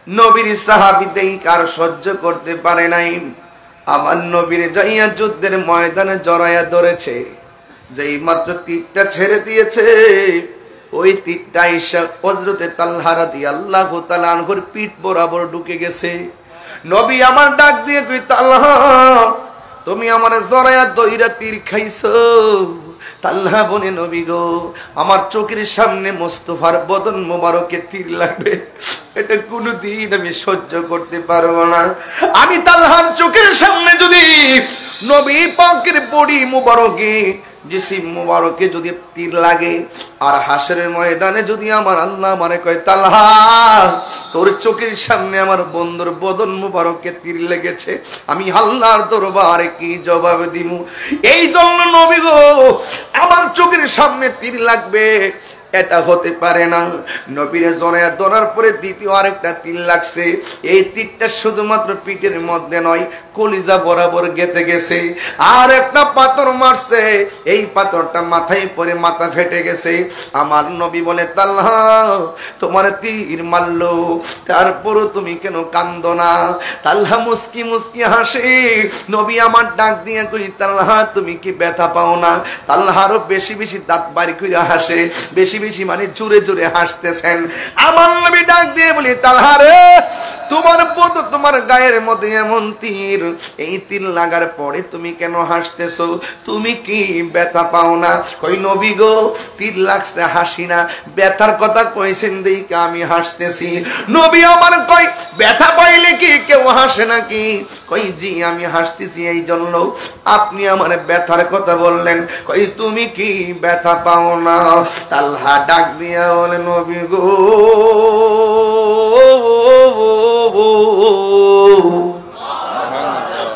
নবীর সাহাবীদেই কার সহ্য করতে পারে নাই। আমার নবীর যাইয়া যুদ্ধের ময়দানে জড়াইয়া ধরেছে, যেই মাত্র তীরটা ছেড়ে দিয়েছে, ওই তীরটা ঈশা হযরতে তালহা রাদিয়াল্লাহু তাআলা আনহুর পিঠ বরাবর ঢুকে গেছে। নবী আমার ডাক দিয়ে কই, তালহা তুমি আমার জড়াইয়া দইরা তীর খাইছো। তালহা বনে, নবী গো, আমার চোখের সামনে মোস্তফার বদন মোবারকে তীর লাগবে, এটা কোনদিন আমি সহ্য করতে পারবো না। আমি তালহার চোখের সামনে যদি নবী পাকের বডি মোবারকে, জিসিম মোবারকে যদি তীর লাগে, আর হাসরের ময়দানে যদি আমার আল্লাহ আমারে কয়, তালহা তোর চোখের সামনে আমার বন্ধুর বদন মোবারকে তীর লেগেছে, আমি আল্লাহর দরবারে কি জবাব দিব? এই জন্য নবী গো, আমার চোখের সামনে তীর লাগবে, এটা হতে পারে না। নবীরে জড়াইয়া ধরার পরে দ্বিতীয় আরেকটা তীর লাগছে। এই তীরটা শুধুমাত্র পিঠের মধ্যে নয়, কলিজা বরাবর গেঁথে গেছে। আর একটা পাথর মারছে, এই পাথরটা মাথায় পরে মাথা ফেটে গেছে। আমার নবী বলে, তালহা তোমার তীর মারলো, তারপরও তুমি কেন কান্দো না? তালহা মুস্কি মুস্কি হাসে। নবী আমার ডাক দিয়ে কই, তালহা তুমি কি ব্যথা পাও না? তালহা আরো বেশি বেশি দাঁত বাড়ি করে হাসে, বেশি বেশি মানে জোরে জোরে হাসতেছেন। আমার নবী ডাক দিয়ে বলি, তালহা রে, তোমার বন্ধু তোমার গায়ের মধ্যে এমন তীর, এই তীর লাগার পরে তুমি কেন হাসতেছো? তুমি কি ব্যথা পাও না? কই, নবী গো, তীর লাগছে হাসি না, ব্যথার কথা কইছেন দেখে আমি হাসতেছি। নবী আমার কই, ব্যথা পাইলে কি কেউ হাসে নাকি? কই, জি আমি হাসতেছি এই জন্য আপনি আমার ব্যথার কথা বললেন। কই, তুমি কি ব্যথা পাও না? তালহা ডাক দিয়া বলে, নবী গো,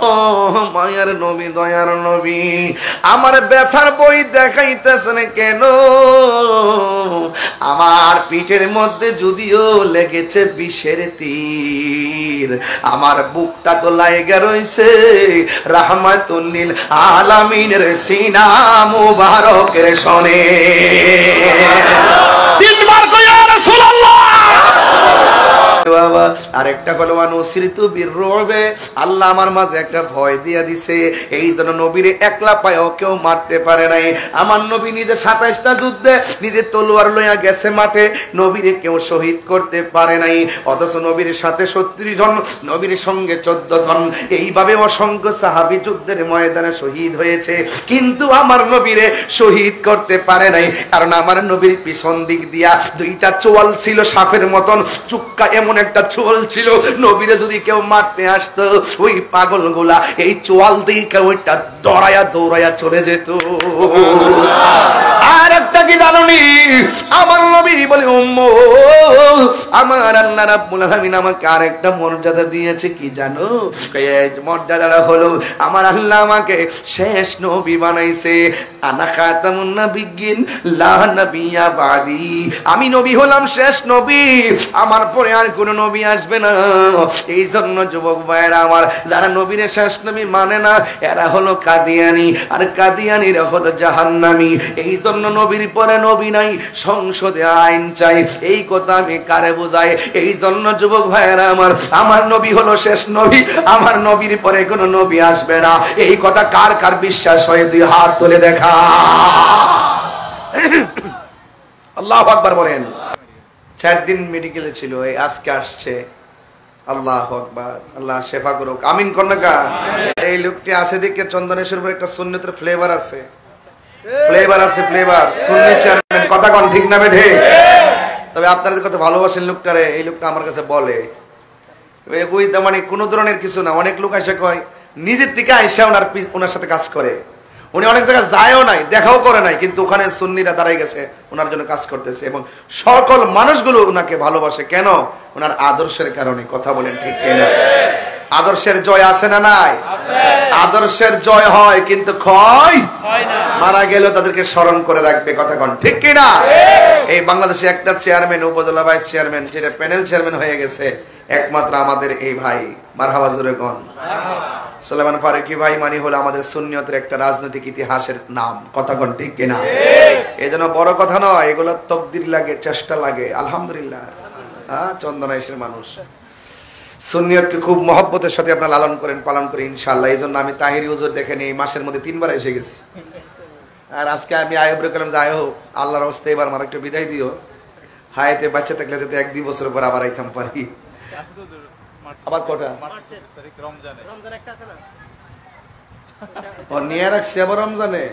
ও মায়ার নবী, দয়ার নবী, আমার ব্যথার বই দেখাইতেছেন কেন? আমার পিঠের মধ্যে যদিও লেগেছে বিষের তীর, আমার বুকটা তো লাইগা রইছে রাহমাতুল লিল আলামিনের সিনা মুবারকের শনে। তিনবার কই, ইয়া রাসূলুল্লাহ। বাবা আরেকটা হলো, অনুসৃতু বিররবে, আল্লাহ আমার মাঝে একটা ভয় দিয়া দিছে, এই জন্য নবীরে একলা পায়ও কেউ মারতে পারে নাই। আমার নবী নিজে 27টা যুদ্ধে নিজে তলোয়ার লইয়া গেছে মাঠে, নবীরে কেউ শহীদ করতে পারে নাই। অথচ নবীর সাথে 36 জন, নবীর সঙ্গে 14 জন, এইভাবে অসংখ্য সাহাবী যুদ্ধের ময়দানে শহীদ হয়েছে, কিন্তু আমার নবীরে শহীদ করতে পারে নাই। কারণ আমার নবীর পিছন দিক দিয়া দুইটা চোয়াল ছিল সাপের মতন, চুক্কা এমন একটা চোয়াল ছিল, নবীরে যদি কেউ মারতে আসতো, ওই পাগল গুলা এই চোয়াল দিয়ে ওইটা দৌড়াইয়া দৌড়াইয়া চলে যেত। আর একটা কি জানোনি, আমার নবী বলে, আমার আল্লাহ রাব্বুল আলামিন আমাকে আরেকটা মর্যাদা দিয়েছে, কি জানো? এই মর্যাদাটা হলো, আমার আল্লাহ আমাকে শেষ নবী বানাইছে। আনা খাতামুন নাবিয়্যিন লা নাবিয়্যা বাদি, আমি নবী হলাম শেষ নবী, আমার পরে আর কোন নবী আসবে না। এই জন্য যুবক ভাইয়েরা আমার, যারা নবীর শেষ নবী মানে না, এরা হলো কাদিয়ানি, আর কাদিয়ানিরা হলো জাহান্নামী। এই জন্য নবীর পরে নবী নাই, সংসদে আইন চাই। এই কথা আমি কারে বোঝাই? এই জন্য যুবক ভাইয়েরা আমার, আমার নবী হলো শেষ নবী, আমার নবীর পরে কোন নবী আসবে না। এই কথা কার কার বিশ্বাস হয়? দুই হাত তুলে দেখা। আল্লাহু আকবার বলেন। 4 দিন মেডিকেলে ছিল, এই আজকে আসছে। আল্লাহু আকবার, আল্লাহ শেফা করুক, আমিন কন্যা। এই লোকটি আছে দেখে চন্দনেশ্বর উপর একটা সুন্নতের ফ্লেভার আছে, ফ্লেভার আছে, ফ্লেভার। সুন্নি চেয়ারম্যান, কথা কোন ঠিক না বেঠে? তবে আপনারা কত ভালোবাসেন লোকটারে, এই লোকটা আমার কাছে বলে, মানে কোনো ধরনের কিছু না। অনেক লোক এসে কয়, নিজের থেকে আইসা ওনার সাথে কাজ করে, উনি অনেক জায়গায় যায়ও নাই, দেখাও করে নাই, কিন্তু ওখানে সুন্নিরা দাঁড়াই গেছে, ওনার জন্য কাজ করতেছে, এবং সকল মানুষগুলো ওনাকে ভালোবাসে। কেন? ওনার আদর্শের কারণে। কথা বলেন ঠিক কিনা? আদর্শের জয় আছে না নাই? আদর্শের জয় হয়, কিন্তু ক্ষয় হয় না। মারা গেল তাদেরকে স্মরণ করে রাখবে। কথা কোন ঠিক কিনা? এই বাংলাদেশে একটা চেয়ারম্যান, উপজেলা ভাইস চেয়ারম্যান, যেটা প্যানেল চেয়ারম্যান হয়ে গেছে একমাত্র আমাদের এই ভাই, মারহাবা জোরে কোন, সুলাইমান ফারুকী ভাই। মানে হলো আমাদের সুন্নিয়তের একটা রাজনৈতিক ইতিহাসের নাম। কথা কোন ঠিক কিনা? এই জন্য বড় কথা নয়, এগুলো তকদির লাগে, চেষ্টা লাগে। আলহামদুলিল্লাহ, চন্দনাইশের মানুষ। সুন্নিয়তকে খুব মহব্বতের সাথে আপনারা লালন করেন, পালন করেন ইনশাআল্লাহ। এই জন্য আমি তাহিরি হুজুর দেখেন এই মাসের মধ্যে 3 বার এসে গেছি। আর আজকে আমি আয়বরে করলাম যে আয় হোক আল্লাহর হস্তে এবার আমার একটা বিদায় দিও, হায়াতে বাচ্চা থাকলে যাতে 1-2 বছর পর আবার আইতাম পারি। আবার কটা ও নিয়ে রাখছি আবার রমজানে।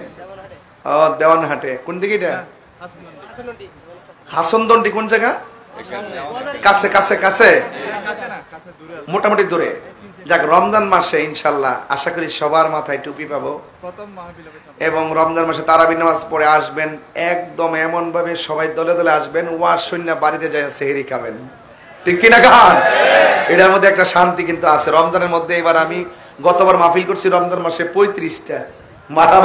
ও দেওয়ানহাটে কোন দিকে এটা? হাসনদন্ডি কোন জায়গা? কাছে কাছে কাছে মোটামুটি দূরে। যাক, রমজান মাসে ইনশাল্লাহ আশা করি সবার মাথায় টুপি পাবো এবং রমজান মাসে তারাবির নামাজ পড়ে আসবেন। একদম এমন ভাবে সবাই দলে দলে আসবেন, ওয়াজ শুনে বাড়িতে যায় সেহরি খাবেন, ঠিক কিনা গান? এটার মধ্যে একটা শান্তি কিন্তু আছে রমজানের মধ্যে। এবার আমি গতবার মাহফিল করছি রমজান মাসে 35টা মাথা,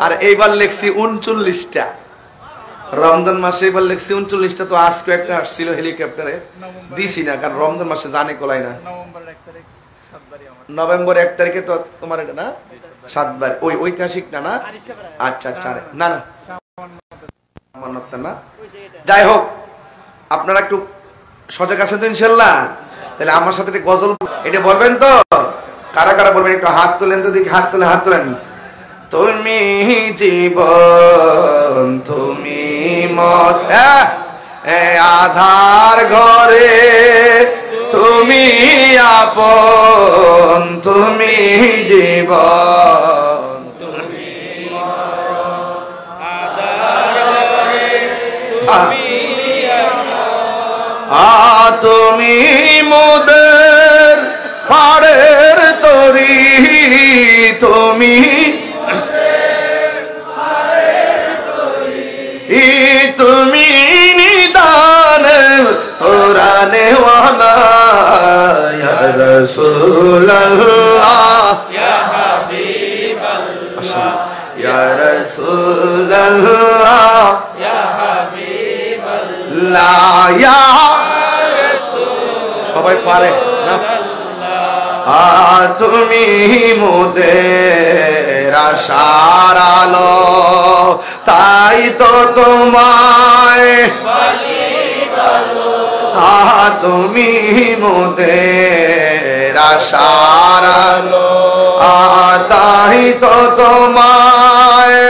আর এইবার লেখছি 39টা। রমজান মাসে এবার লেখছি 39টা। তো আজকে একটা আসছিল হেলিকপ্টারে, দিছি না কারণ রমজান মাসে জানে কোলাই না। নভেম্বর 1 তারিখে তো তোমার এটা না 7 বার ওই ঐতিহাসিক না না? আচ্ছা আচ্ছা, না না না, যাই হোক আপনারা একটু সজাগ আছেন তো ইনশাল্লাহ? তাহলে আমার সাথে গজল এটা বলবেন তো? কারা কারা বলবেন একটু হাত তোলেন তো দেখি, হাত তোলেন, হাত তোলেন। তুমি জীবন তুমি মত আধার ঘরে তুমি আপন, তুমি জীবন তুমি আধার ঘরে তুমি মোদের পাড়ের তরি, তুমি তুমি নিদান কোরআনে ওয়ালা ইয়া রাসূলুল্লাহ ইয়া হাবিবাল্লাহ ইয়া রাসূলুল্লাহ ইয়া হাবিবাল্লাহ ইয়া রাসূল। সবাই পারে না? তুমি মোদের আশার আলো, তাই তো তোমায় তুমি মোদের আশার আলো, তাই তো তোমায়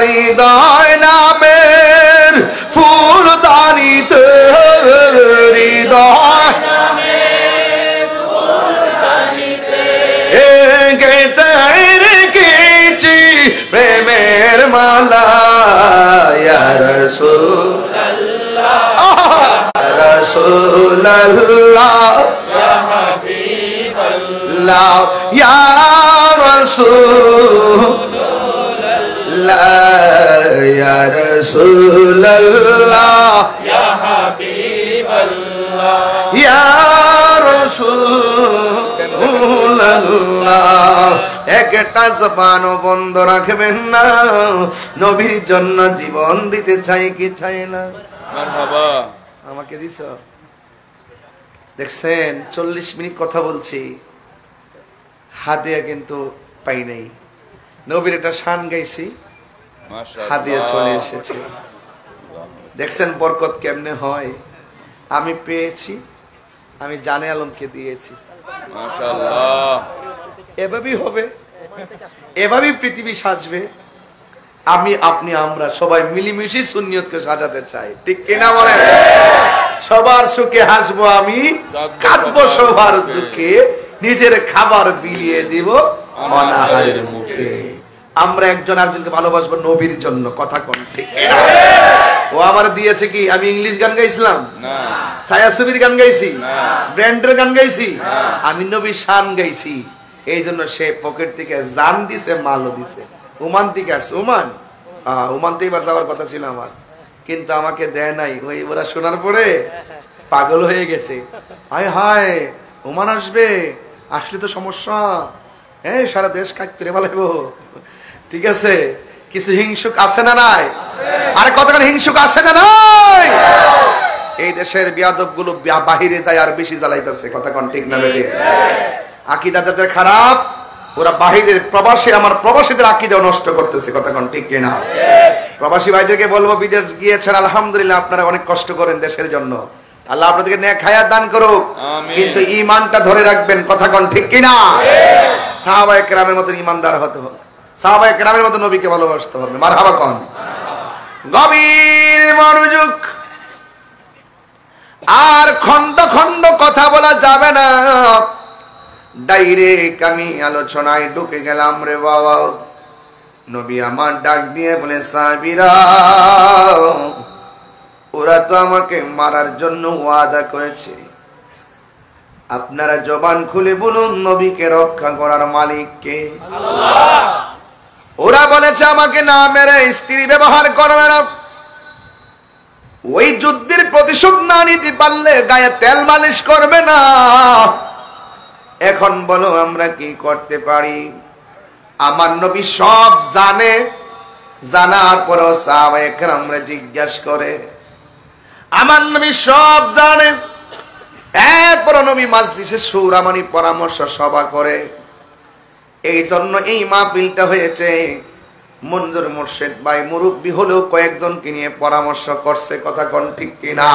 হৃদয় নামের ফুলদানিতে, হৃদয় প্রেমের মালা ইয়া রাসূলুল্লাহ রাসূলুল্লাহ ইয়া হাবিবাল্লাহ ইয়া রাসূলুল্লাহ ইয়া রাসূলুল্লাহ ইয়া হাবিবাল্লাহ ইয়া রাসূলুল্লাহ। একটা জবানও বন্ধ রাখবেন না, নবীর জন্য জীবন দিতে চাই কি চাই না? মারহাবা। আমাকে দিছো? দেখছেন 40 মিনিট কথা বলছি, হাদিয়া কিন্তু পাই নাই। নবীর একটা শান গাইছি, হাদিয়া চলে এসেছে। দেখছেন বরকত কেমনে হয়? আমি পেয়েছি, আমি জানে আলমকে দিয়েছি। মাশাআল্লাহ। এভাবেই হবে, এভাবেই পৃথিবী সাজবে। আমি আপনি আমরা সবাই মিলেমিশে সুন্নিয়তকে সাজাতে চাই, ঠিক কিনা বলেন? সবার সুখে হাসবো আমি, কাঁদবো সবার দুঃখে, নিজের খাবার বিলিয়ে দিব অনাহারের মুখে। আমরা একজন আরেকজনকে ভালোবাসবো নবীর জন্য, কথা কোন ঠিক কিনা? ও আমার দিয়েছে কি? আমি ইংলিশ গান গাইছিলাম না, ছায়াছবির গান গাইছি না, ব্র্যান্ডের গান গাইছি, আমি নবীর শান গাইছি। এই জন্য সে পকেট থেকে জান দিছে, মালও দিছে। ওমান থেকে আসছে, ওমান থেকে এবার যাওয়ার কথা ছিল আমার, কিন্তু আমাকে দেয় নাই। ওই ওরা শোনার পরে পাগল হয়ে গেছে। হায় হায়, ওমান আসবে, আসলে তো সমস্যা, হ্যাঁ সারা দেশ কাজ করে ভালো। ঠিক আছে, কিছু হিংসুক আছে না নাই? আরে কতক্ষণ হিংসুক আছে না নাই? এই দেশের বিয়াদব গুলো বাহিরে যায় আর বেশি জ্বালাইতেছে, কথা কোন ঠিক না বেটে? আকীদা যাদের খারাপ, ওরা বাহিরের প্রবাসী, আমার প্রবাসীদের আকীদাও নষ্ট করতেছে, কথা কোন ঠিক কিনা? প্রবাসী ভাইদেরকে বলবো, বিদেশ গিয়েছেন আলহামদুলিল্লাহ, আপনারা অনেক কষ্ট করেন দেশের জন্য, আল্লাহ আপনাদেরকে নেক হায়াত দান করুক, কিন্তু ঈমানটা ধরে রাখবেন। কথা কোন ঠিক কিনা? সাহাবায়ে কেরামের মতো ঈমানদার হতে হবে, সাহাবায়ে কেরামের মতো নবীকে ভালোবাসতে হবে। মারহাবা কোন। গভীর মনোযোগ, আর খন্ড খন্ড কথা বলা যাবে না। ডাইরেক্ট আমি আলোচনায় ঢুকে গেলাম রে বাবা। নবী আমার ডাক দিয়ে বলে, সাহাবীরা, ওরা তো আমাকে মারার জন্য ওয়াদা করেছে, আপনারা জবান খুলে বলুন নবীকে রক্ষা করার মালিক কে? আল্লাহ। ওরা বলেছে আমাকে না মেরে স্ত্রী ব্যবহার করবে না, ওই যুদ্ধের প্রতিশোধ না নিতে পারলে গায়ে তেল মালিশ করবে না। এখন বলো আমরা কি করতে পারি? আমার নবী সব জানে, জানার পরও সাহাবায়ে কেরামরা জিজ্ঞাসা করে। আমার নবী সব জানে, এরপর নবী মাজলিসে সূরা মানে পরামর্শ সভা করে। এই জন্য এই মাহফিলটা হয়েছে। মঞ্জুর মুর্শিদ ভাই মুরব্বী হলেও কয়েকজনকে নিয়ে পরামর্শ করছে। কথা কোন ঠিক কিনা?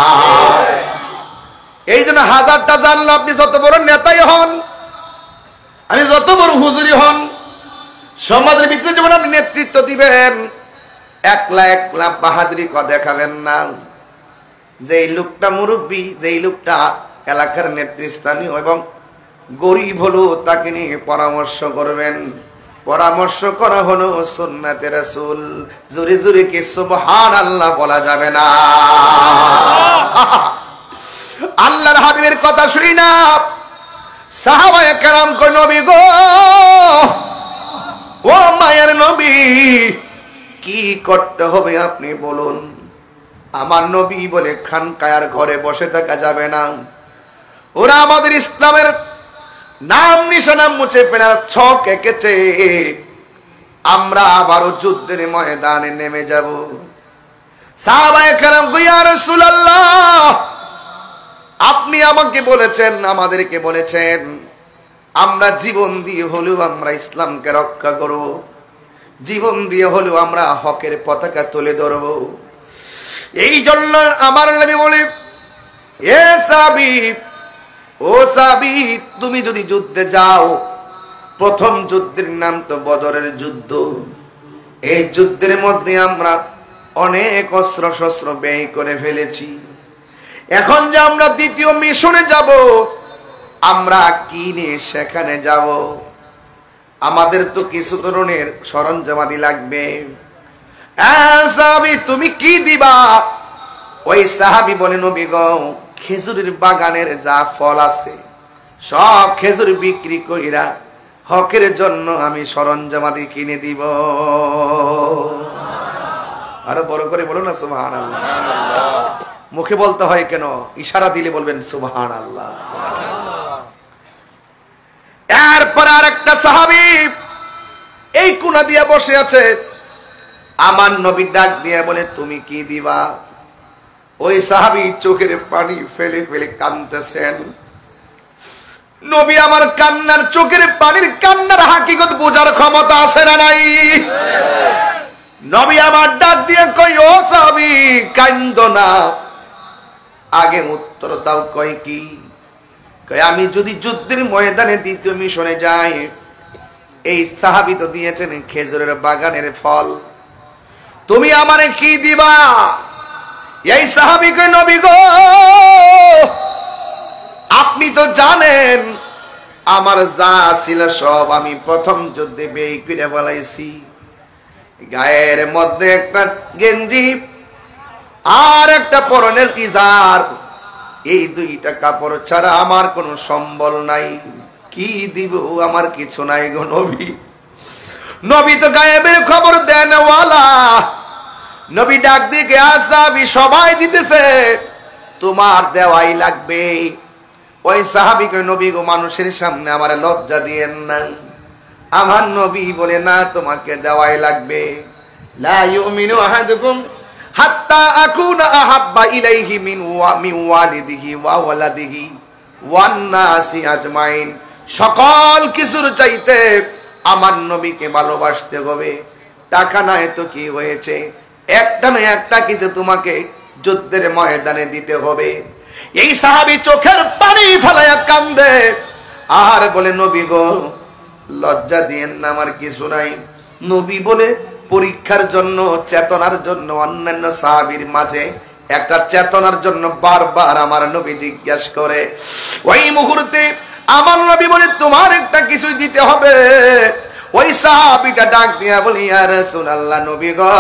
এই জন্য হাজারটা জানলো, আপনি যত বড় নেতাই হন, আমি যত বড় হুজুরি হন, সমাজের ভিতরে যখন আপনি নেতৃত্ব দিবেন, একলা একলা বাহাদুরি দেখাবেন না। যেই লোকটা মুরব্বী, যেই লোকটা এলাকার নেতৃস্থানীয় এবং গরিব হলো, তাকে নিয়ে পরামর্শ করবেন। পরামর্শ করা হলো সুন্নাতে রাসূল। জোরে জোরে কি সুবহানাল্লাহ বলা যাবে না? আল্লাহর হাবিবের কথা শুনি না সাহাবায়ে কেরাম কই, নবী গো, ও মায়ের নবী, কি করতে হবে আপনি বলুন। আমার নবী বলে, খানকায়ার ঘরে বসে থাকা যাবে না। ওরা আমাদের ইসলামের নাম নিশানা মুছে ফেলার ছক এঁকেছে। আমরা আবারও যুদ্ধের ময়দানে নেমে যাব। সাহাবায়ে কেরাম কই, ইয়া রাসূলুল্লাহ, আপনি আমাকে বলেছেন, আমাদেরকে বলেছেন, আমরা জীবন দিয়ে হলেও আমরা ইসলামকে রক্ষা করব, জীবন দিয়ে হলেও আমরা হকের পতাকা তুলে ধরব। এই জন্য আমার নবী বলে, এ সাহাবী, ও সাহাবী, তুমি যদি যুদ্ধে যাও, প্রথম যুদ্ধের নাম তো বদরের যুদ্ধ। এই যুদ্ধের মধ্যে আমরা অনেক অস্ত্র শস্ত্র ব্যয় করে ফেলেছি। এখন যে আমরা দ্বিতীয় মিশনে যাব, আমরা কি নিয়ে সেখানে যাব? আমাদের তো কিছু ধরনের সরঞ্জামাদি লাগবে। সাহাবী, তুমি কি দিবা? ওই সাহাবী বলে, নবী গো, খেজুরের বাগানের যা ফল আছে সব খেজুর বিক্রি কইরা হকের জন্য আমি সরঞ্জামাদি কিনে দিব। আরো বড় করে বলো না সুবহানাল্লাহ। মুখে বলতে হয় কেন? ইশারা দিলে বলবেন সুবহানাল্লাহ। এরপর আরেকটা সাহাবী এই কোণা দিয়ে বসে আছে। আমার নবী ডাক দিয়ে বলে, তুমি কি দিবা? ওই সাহাবী চোখের পানি ফেলে ফেলে কাঁদতেছেন। নবী আমার কান্নার, চোখের পানির কান্নার হাকিকত বোঝার ক্ষমতা আছে না নাই? নবী আমার ডাক দিয়ে কই, ও সাহাবী, কান্দো না, আগে উত্তর দাও। কয় কি? কয়, আমি যদি যুদ্ধের ময়দানে দ্বিতীয় মিশনে যাই, এই সাহাবী তো দিয়েছেন খেজুরের বাগানের ফল, তুমি আমারে কি দিবা? এই সাহাবী কয়, নবী গো, আপনি তো জানেন আমার যা ছিল সব আমি প্রথম যুদ্ধে ব্যয় করে ফেলাইছি। গায়ের মধ্যে একটা গেঞ্জি আর একটা পরনের ইজার, এই দুইটা কাপড় ছাড়া আমার কোনো সম্বল নাই। কি দিব? আমার কিছু নাই গো নবী। নবী তো গায়েবের খবর দেনওয়ালা। নবী ডাক দিকে, সাহাবী সবাই দিতেছে, তোমার দেওয়াই লাগবে। ওই সাহাবী কই, নবী গো, মানুষের সামনে আমার লজ্জা দিয়েন না। আমার নবী বলে, না, তোমাকে দেওয়াই লাগবে। লা ইউমিনু আহাদুকুম হাত্তা আকুনা আহাব্বা ইলাইহি মিন ওয়ালিদিহি ওয়া ওয়ালাদিহি ওয়ান নাসি আজমাইন। সকল কিছুর চাইতে আমার নবীকে ভালোবাসতে হবে। টাকা নাই তো কি হয়েছে, একটা না একটা কিছু তোমাকে যুদ্ধের ময়দানে দিতে হবে। এই সাহাবী চোখের পানি ফেলায়া কান্দে আর বলে, নবী গো, লজ্জা দিয়েন না, আমার কিছু নাই। নবী বলে পরীক্ষার জন্য, চেতনার জন্য অন্যান্য সাহাবীর মাঝে একটা চেতনার জন্য বারবার আমার নবী জিজ্ঞাসা করে। ওই মুহূর্তে আমার নবী বলে, তোমার একটা কিছু দিতে হবে। ওই সাহাবীটা ডাক দিয়া বলি, ইয়া রাসূলুল্লাহ, নবী গো,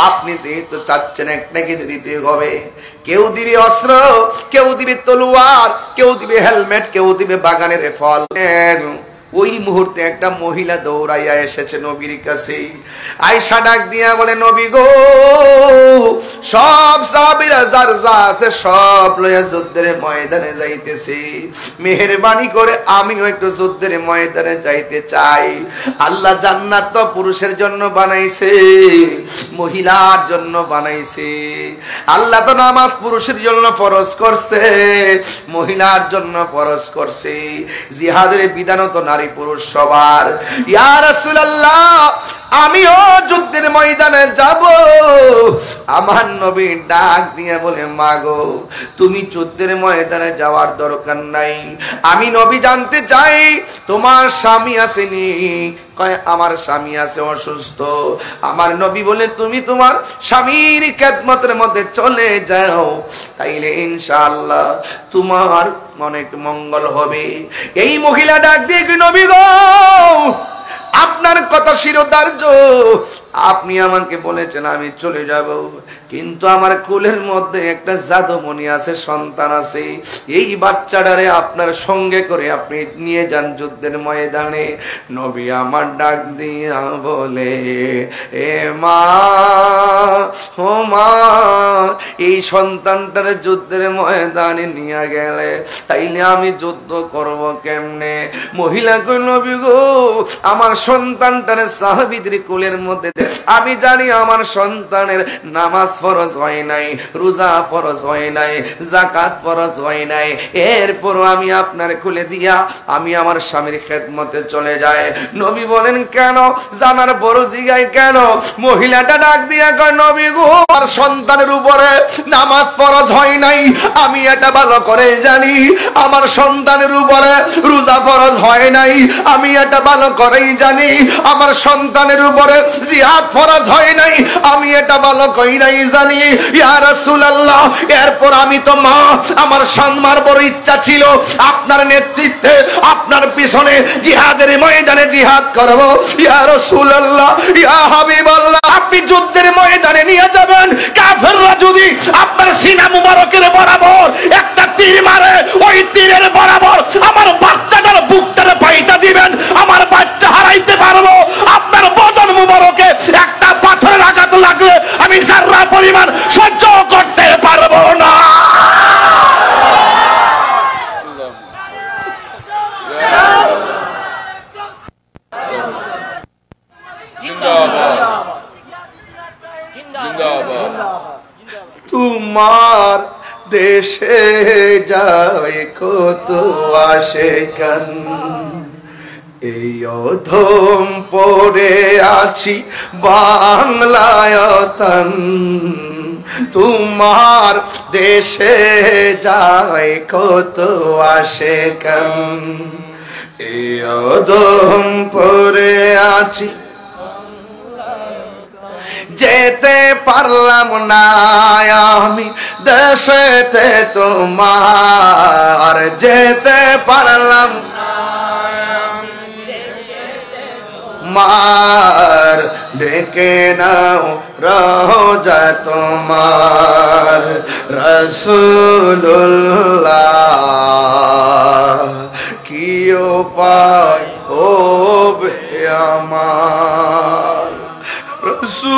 আপনি যেহেতু চাচ্ছেন একটা কিছু দিতে হবে। কেউ দিবে অস্ত্র, কেউ দিবে তলোয়ার, কেউ দিবে হেলমেট, কেউ দিবে বাগানের ফল। ওই মুহূর্তে একটা মহিলা দৌড়াইয়া এসেছে নবীর কাছে। আয়েশা ডাক দিয়া বলে, নবী গো, সব সাহাবীরা যার যা আছে সব লইয়া যুদ্ধের ময়দানে যাইতেছে, মেহেরবানি করে আমিও একটু যুদ্ধের ময়দানে যাইতে চাই। আল্লাহ জান্নাত তো পুরুষের জন্য বানাইছে, মহিলার জন্য বানাইছে। আল্লাহ তো নামাজ পুরুষের জন্য ফরজ করছে, মহিলার জন্য ফরজ করছে। জিহাদের বিধানও তো নারী পুরুষ সবার। ইয়া রাসূলুল্লাহ, আমিও যুদ্ধের ময়দানে যাব। আমার নবী ডাক দিয়ে বলে, মাগো, তুমি যুদ্ধের ময়দানে যাওয়ার দরকার নাই। আমি নবী জানতে চাই তোমার স্বামী আসেনি? কয়, আমার স্বামী আছে অসুস্থ। আমার নবী বলে, তুমি তোমার স্বামীর খেদমতের মধ্যে চলে যাও, তাইলে ইনশাআল্লাহ তোমার অনেক মঙ্গল হবে। এই মহিলা ডাক দিয়ে, কি নবী গো, আপনার কথা শিরোধার্য, আপনি আমাকে বলেছেন আমি চলে যাব, কিন্তু আমার কুলের মধ্যে একটা জাদুমণি আছে, সন্তান আছে। এই বাচ্চাটারে আপনার সঙ্গে করে আপনি নিয়ে যান যুদ্ধের ময়দানে। নবী আমার ডাক দিয়া বলে, এ মা, ও মা, এই সন্তানটারে যুদ্ধের ময়দানে নিয়ে গেলে তাইলে আমি যুদ্ধ করব কেমনে? মহিলা কই, নবী গো, আমার সন্তানটারে সাহাবীদের কুলের মধ্যে, আমি জানি আমার সন্তানের নামাজ ফরজ হয় নাই, রোজা ফরজ হয় নাই, যাকাত ফরজ হয় নাই, এরপরও আমি আপনার খুলে দিয়া আমি আমার স্বামীর খেদমতে চলে যাই। নবী বলেন, কেন? জানার বড় জিগায় কেন? মহিলাটা ডাক দিয়া কয়, নবী গো, আমার সন্তানের উপরে নামাজ ফরজ হয় নাই, আমি এটা ভালো করে জানি। আমার সন্তানের উপরে রোজা ফরজ হয় নাই, আমি এটা ভালো করেই জানি। আমার সন্তানের উপরে জিহাদ ফরজ হয় নাই, আমি এটা ভালো কইরাই জানি। ইয়া রাসূলুল্লাহ, এরপর আমি তো মা, আমার সম্মার বড় ইচ্ছা ছিল আপনার নেতৃত্বে, আপনার পিছনে জিহাদের ময়দানে জিহাদ করব। ইয়া রাসূলুল্লাহ, ইয়া হাবিবাল্লাহ, আপনি যুদ্ধের ময়দানে নিয়ে যাবেন, কাফেররা যদি আপনার সিনা মুবারকের বরাবর একটা তীর মারে, ওই তীরের বরাবর আমার বাচ্চাটার বুকটারে পাইটা দিবেন, আমার বাচ্চা হারাইতে পারবো। আপনার বদন মুবারকে একটা পাথরের আঘাত লাগলে আমি যারা পরিমাণ সহ্য করতে পারবো না। তোমার দেশে যায় কত আশিকান, এই অধম পড়ে আছি বাংলায় তান। তোমার দেশে যায় কত আশিকান, এই অধম পড়ে আছি, যেতে পারলাম না আমি দেশেতে তোমার, যেতে পারলাম মার, ডেকে নাও রোজা তোমার। রাসূলুল্লাহ, কি উপায় হবে আমার? রাসূলুল্লাহ,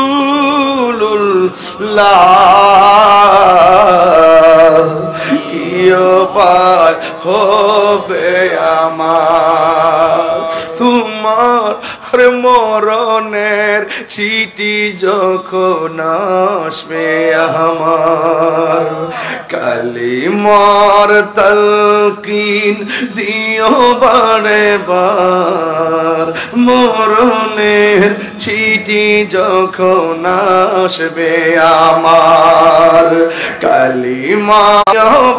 কি উপায় হবে আমার? তোমার মরণের চিঠি যখন আসবে আমার, কালিমার তালকিন দিও বারে বার, মরণের চিঠি যখন আসবে আমার, কালিমা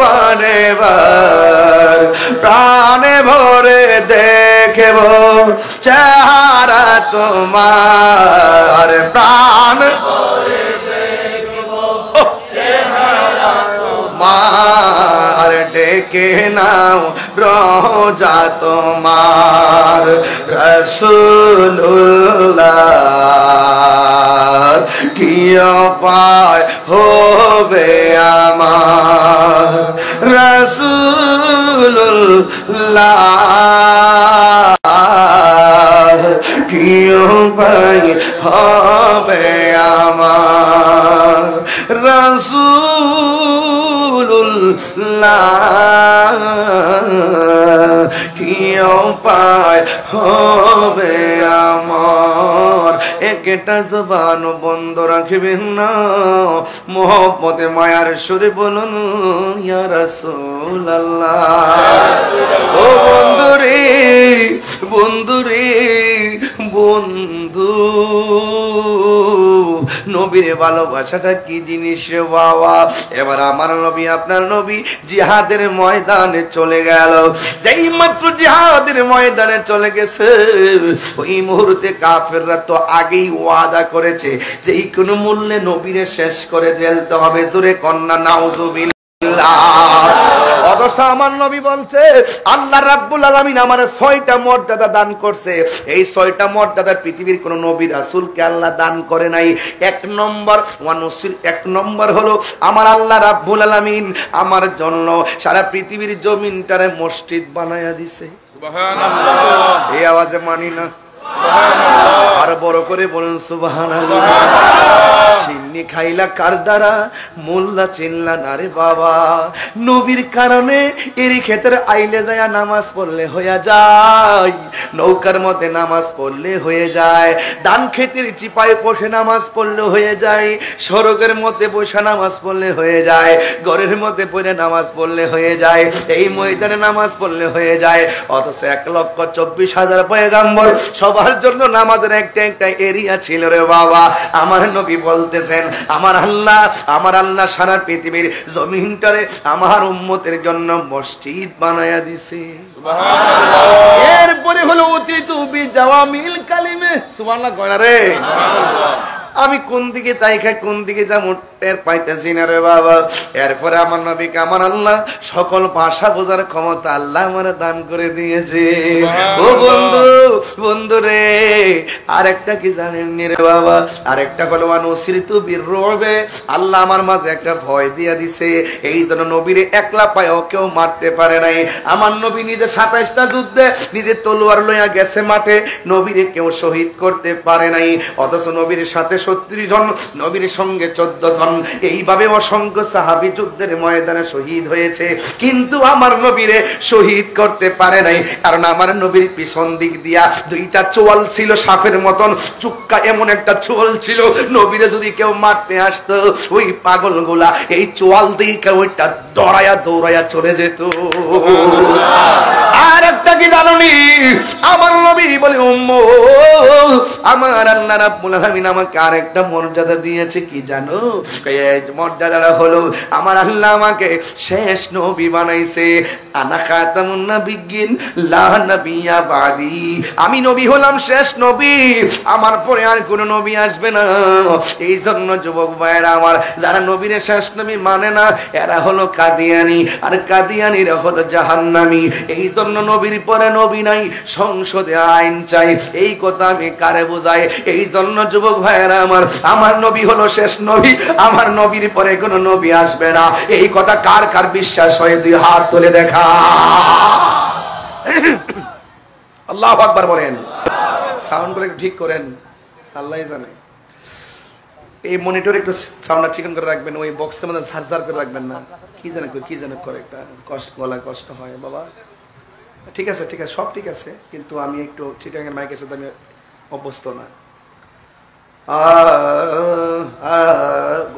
বারে বার, প্রাণে ভরে দেখব চেহারা তোমার, প্রাণ ভরে দেখব চেহারা তোমার, ডেকে নাও রোজা তোমার, রাসূলুল্লাহ কি উপায় হবে আমার, রাসূলুল্লাহ কি উপায় হবে আমার, রাসূলুল্লাহ কি উপায় হবে আমার। একটা জবান বন্ধ রাখবেন না, মোহব্বতে মায়ার সুরে বলুন ইয়া রাসূলুল্লাহ। ও বন্ধুরে বন্ধুরে বন্ধু, নবীর ভালোবাসাটা কি জিনিস রে বাবা। এবার আমার নবী আপনার নবী জিহাদের ময়দানে চলে গেল। যেই মাত্র জিহাদের ময়দানে চলে গেছে, ওই মুহূর্তে কাফেররা তো আগেই ওয়াদা করেছে যে এই কোনো মূল্যে নবীরে শেষ করে ফেলতে হবে। জোরে কন্যা নাউজুবিল্লাহ। অথচ আমার নবী বলছে আল্লাহ রাব্বুল আলামিন আমার 6টা মর্যাদা দান করছে। এই 6টা মর্যাদা পৃথিবীর কোন নবী রাসূলকে আল্লাহ দান করে নাই। এক নম্বর হলো আমার আল্লাহ রাব্বুল আলামিন আমার জন্য সারা পৃথিবীর জমিনটারে মসজিদ বানায়া দিছে। সুবহানাল্লাহ। এই আওয়াজে মানি না? আর বড় করে বলুন সুবহানাল্লাহ। সিন্নি খাইলা কার দ্বারা, মোল্লা চিল্লা না রে বাবা। নবীর কারণে এরই ক্ষেত্রে আইলে যায় নামাজ পড়লে হয়ে যায়, নৌকার মধ্যে নামাজ পড়লে হয়ে যায়, ধান ক্ষেতের চিপায় বসে নামাজ পড়লে হয়ে যায়, সড়কের মধ্যে বসে নামাজ পড়লে হয়ে যায়, ঘরের মধ্যে পড়ে নামাজ পড়লে হয়ে যায়, এই ময়দানে নামাজ পড়লে হয়ে যায়। অথচ 1,24,000 পয়গাম্বর সবার জন্য নামাজের একটা একটা এরিয়া ছিল রে বাবা। আমার নবী বলতেছেন আমার আল্লাহ সারা পৃথিবীর জমিনটারে আমার উম্মতের জন্য মসজিদ বানায়া দিছে। সুবহানাল্লাহ। এরপরে হলো অতীতু বি জাওয়ামিল কালিমে। সুবহানাল্লাহ কয় না রে? সুবহানাল্লাহ। আমি কোন দিকে তাইখা কোন দিকে যাবো টের পাইতেছি না রে বাবা। এরপরে আমার নবীকে আমার আল্লাহ সকল ভাষা বোঝার ক্ষমতা আল্লাহ আমার দান করে দিয়েছে। ও বন্ধু বন্ধু রে, আরেকটা কি জানেন রে বাবা? আরেকটা হলো অনুসৃত বিরবে, আল্লাহ আমার মাঝে একটা ভয় দিয়া দিছে। এই জন্য নবীরে একলা পায় কেউ মারতে পারে নাই। আমার নবী নিজে 27টা যুদ্ধে নিজে তলোয়ার লইয়া গেছে মাঠে, নবীরে কেউ শহীদ করতে পারে নাই। অথচ নবীর সাথে 36 জন, নবীর সঙ্গে 14 জন, এইভাবে অসংখ্য সাহাবী যুদ্ধের ময়দানে শহীদ হয়েছে। কিন্তু আমার নবীরে শহীদ করতে পারে নাই, কারণ আমার নবীর পিছন দিক দিয়া 2টা চোয়াল ছিল সাপের মতন, চুক্কা এমন একটা চোয়াল ছিল, নবীরে যদি কেউ মারতে আসতো ওই পাগলগুলা এই চোয়াল দিয়ে ওইটা দৌড়াইয়া চলে যেত। আর একটা কি জানোনি? আমার নবী বলে আমার আল্লাহ রাব্বুল আলামিন আমাকে আরেকটা মর্যাদা দিয়েছে। কি জানো? এই মর্যাদাটা হলো আমার আল্লাহ আমাকে শেষ নবী বানাইছে। আনা খাতামুন নাবিয়্যিন লা নাবিয়্যা বাদি। আমি নবী হলাম শেষ নবী, আমার পরে আর কোন নবী আসবে না। এই জন্য যুবক ভাইরা আমার, যারা নবীর শেষ নবী মানে না এরা হলো কাদিয়ানি, আর কাদিয়ানিরা হলো জাহান্নামী। এই জন্য নবীর পরে নবী নাই, সংসদে আইন চাই। এই কথা আমি কারে বোঝাই? এই জন্য যুবক ভাইরা আমার নবী হলো শেষ নবী, আমার নবীর পরে কোন নবী আসবে না। এই কথা কার কার বিশ্বাস হয়? 2 হাত তুলে দেখা। আল্লাহু আকবার বলেন। সাউন্ড করে ঠিক করেন, আল্লাহই জানে। এই মনিটর একটু সাউন্ডটা চিকন করে রাখবেন, ওই বক্সের মধ্যে ঝারঝার করে রাখবেন না। কি জানে করে একটা গলা কষ্ট হয় বাবা। ঠিক আছে সব ঠিক আছে, কিন্তু আমি একটু চিটাঙ্গের মাইকের সাথে আমি অভ্যস্ত না।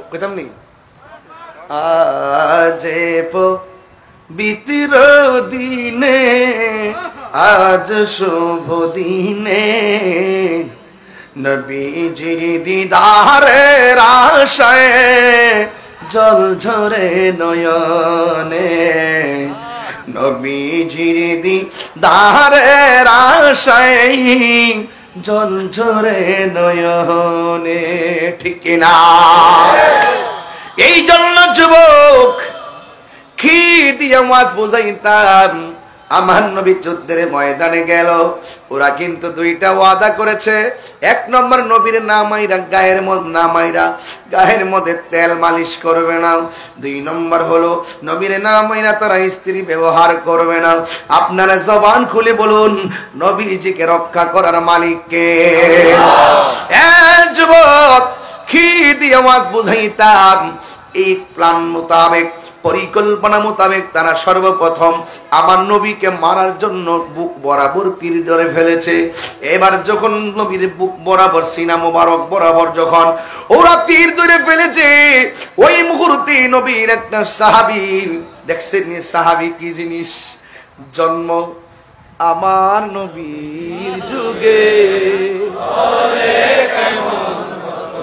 কইতাম নি আজে পবিত্র দিনে আজ শুভ দিনে নবীজির দিদারের আশায় জল ঝরে নয়নে নবীজির দিদারের আশায় জল ঝরে নয়নে ঠিক কিনা এই জন্য যুবক কি দিয়ে মাছ বুঝাইতাম আমার নবী যুদ্ধের ময়দানে গেল ওরা কিন্তু দুইটা ওয়াদা করেছে এক নম্বর নবীর নামাইরা গায়ের মধ্যে তেল মালিশ করবে না দুই নম্বর হলো নবীর নামাইরা তারা স্ত্রী ব্যবহার করবে না আপনারা জবান খুলে বলুন নবীজিকে রক্ষা করার মালিক কে যুবক কি দিয়ে মাছ বুঝাইতাম এই প্ল্যান মোতাবেক পরিকল্পনা মোতাবেক তারা সর্বপ্রথম আমার নবীকে মারার জন্য বুক বরাবর তীর ধরে ফেলেছে এবার যখন নবীর বুক বরাবর সিনা মোবারক বরাবর যখন ওরা তীর ধরে ফেলেছে ওই মুহূর্তে নবীর একটা সাহাবী দেখছেন সাহাবী কি জিনিস জন্ম আমার নবীর যুগে